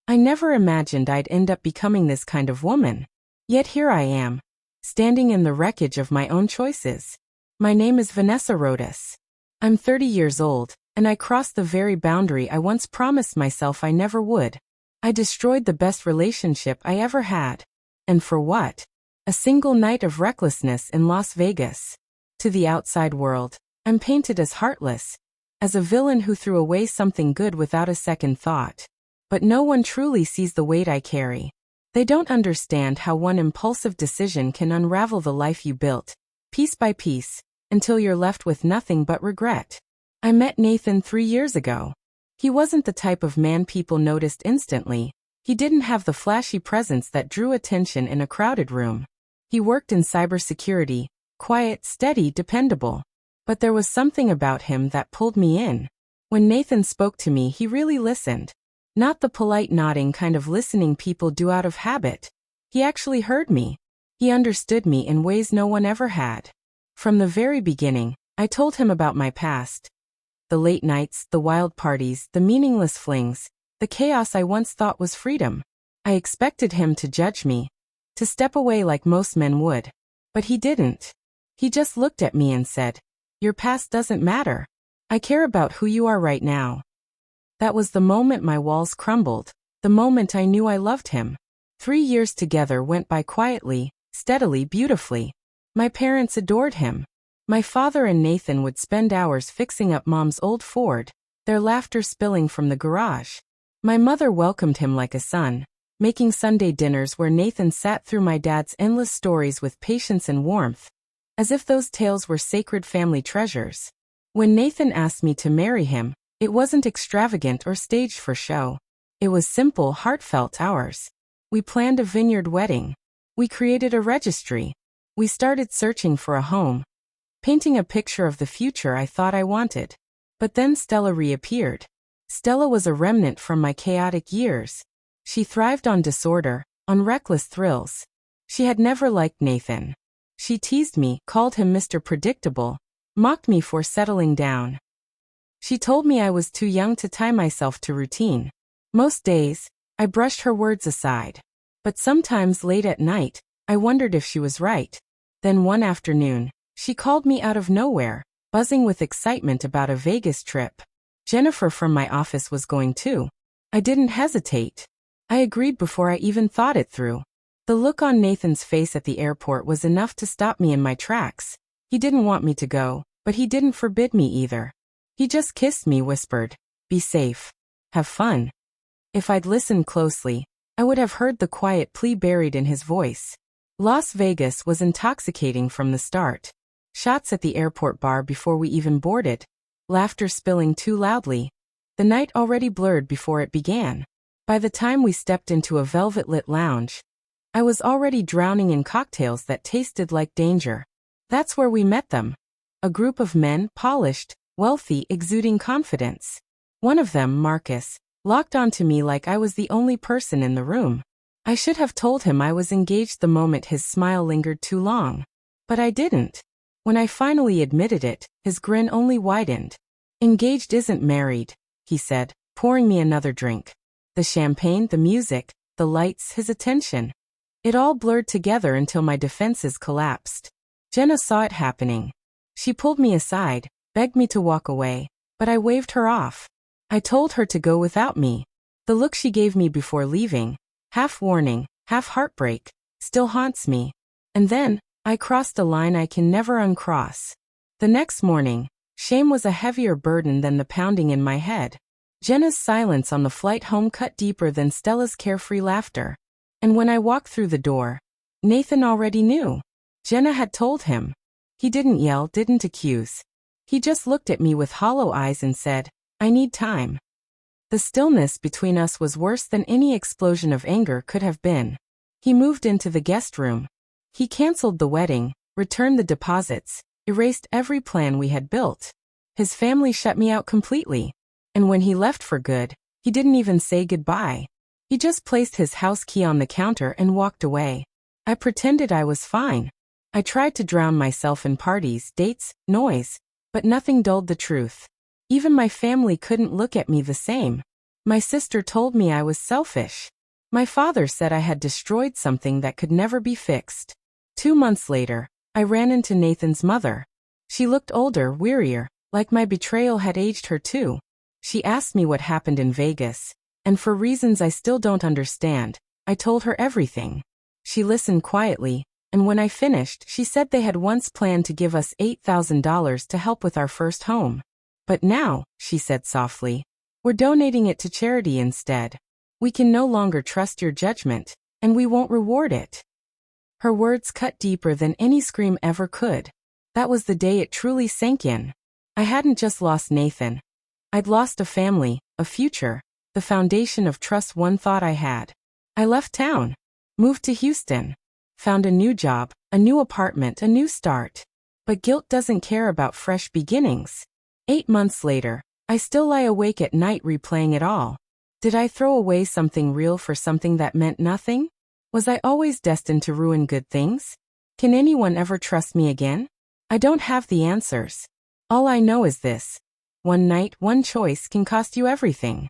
I never imagined I'd end up becoming this kind of woman. Yet here I am, standing in the wreckage of my own choices. My name is Vanessa Rodas. I'm 30 years old, and I crossed the very boundary I once promised myself I never would. I destroyed the best relationship I ever had. And for what? A single night of recklessness in Las Vegas. To the outside world, I'm painted as heartless, as a villain who threw away something good without a second thought. But no one truly sees the weight I carry. They don't understand how one impulsive decision can unravel the life you built, piece by piece, until you're left with nothing but regret. I met Nathan 3 years ago. He wasn't the type of man people noticed instantly. He didn't have the flashy presence that drew attention in a crowded room. He worked in cybersecurity, quiet, steady, dependable. But there was something about him that pulled me in. When Nathan spoke to me, he really listened. Not the polite nodding kind of listening people do out of habit. He actually heard me. He understood me in ways no one ever had. From the very beginning, I told him about my past. The late nights, the wild parties, the meaningless flings, the chaos I once thought was freedom. I expected him to judge me, to step away like most men would. But he didn't. He just looked at me and said, "Your past doesn't matter. I care about who you are right now." That was the moment my walls crumbled, the moment I knew I loved him. 3 years together went by quietly, steadily, beautifully. My parents adored him. My father and Nathan would spend hours fixing up Mom's old Ford, their laughter spilling from the garage. My mother welcomed him like a son, making Sunday dinners where Nathan sat through my dad's endless stories with patience and warmth, as if those tales were sacred family treasures. When Nathan asked me to marry him, it wasn't extravagant or staged for show. It was simple, heartfelt ours. We planned a vineyard wedding. We created a registry. We started searching for a home, painting a picture of the future I thought I wanted. But then Stella reappeared. Stella was a remnant from my chaotic years. She thrived on disorder, on reckless thrills. She had never liked Nathan. She teased me, called him Mr. Predictable, mocked me for settling down. She told me I was too young to tie myself to routine. Most days, I brushed her words aside. But sometimes late at night, I wondered if she was right. Then one afternoon, she called me out of nowhere, buzzing with excitement about a Vegas trip. Jennifer from my office was going too. I didn't hesitate. I agreed before I even thought it through. The look on Nathan's face at the airport was enough to stop me in my tracks. He didn't want me to go, but he didn't forbid me either. He just kissed me, whispered, "Be safe. Have fun." If I'd listened closely, I would have heard the quiet plea buried in his voice. Las Vegas was intoxicating from the start. Shots at the airport bar before we even boarded. Laughter spilling too loudly. The night already blurred before it began. By the time we stepped into a velvet-lit lounge, I was already drowning in cocktails that tasted like danger. That's where we met them. A group of men, polished, wealthy, exuding confidence. One of them, Marcus, locked onto me like I was the only person in the room. I should have told him I was engaged the moment his smile lingered too long. But I didn't. When I finally admitted it, his grin only widened. "Engaged isn't married," he said, pouring me another drink. The champagne, the music, the lights, his attention. It all blurred together until my defenses collapsed. Jenna saw it happening. She pulled me aside, begged me to walk away, but I waved her off. I told her to go without me. The look she gave me before leaving, half warning, half heartbreak, still haunts me. And then, I crossed a line I can never uncross. The next morning, shame was a heavier burden than the pounding in my head. Jenna's silence on the flight home cut deeper than Stella's carefree laughter. And when I walked through the door, Nathan already knew. Jenna had told him. He didn't yell, didn't accuse. He just looked at me with hollow eyes and said, "I need time." The stillness between us was worse than any explosion of anger could have been. He moved into the guest room. He canceled the wedding, returned the deposits, erased every plan we had built. His family shut me out completely. And when he left for good, he didn't even say goodbye. He just placed his house key on the counter and walked away. I pretended I was fine. I tried to drown myself in parties, dates, noise, but nothing dulled the truth. Even my family couldn't look at me the same. My sister told me I was selfish. My father said I had destroyed something that could never be fixed. 2 months later, I ran into Nathan's mother. She looked older, wearier, like my betrayal had aged her too. She asked me what happened in Vegas, and for reasons I still don't understand, I told her everything. She listened quietly, and when I finished, she said they had once planned to give us $8,000 to help with our first home. But now, she said softly, we're donating it to charity instead. We can no longer trust your judgment, and we won't reward it. Her words cut deeper than any scream ever could. That was the day it truly sank in. I hadn't just lost Nathan. I'd lost a family, a future, the foundation of trust one thought I had. I left town, moved to Houston, found a new job, a new apartment, a new start. But guilt doesn't care about fresh beginnings. 8 months later, I still lie awake at night replaying it all. Did I throw away something real for something that meant nothing? Was I always destined to ruin good things? Can anyone ever trust me again? I don't have the answers. All I know is this: one night, one choice can cost you everything.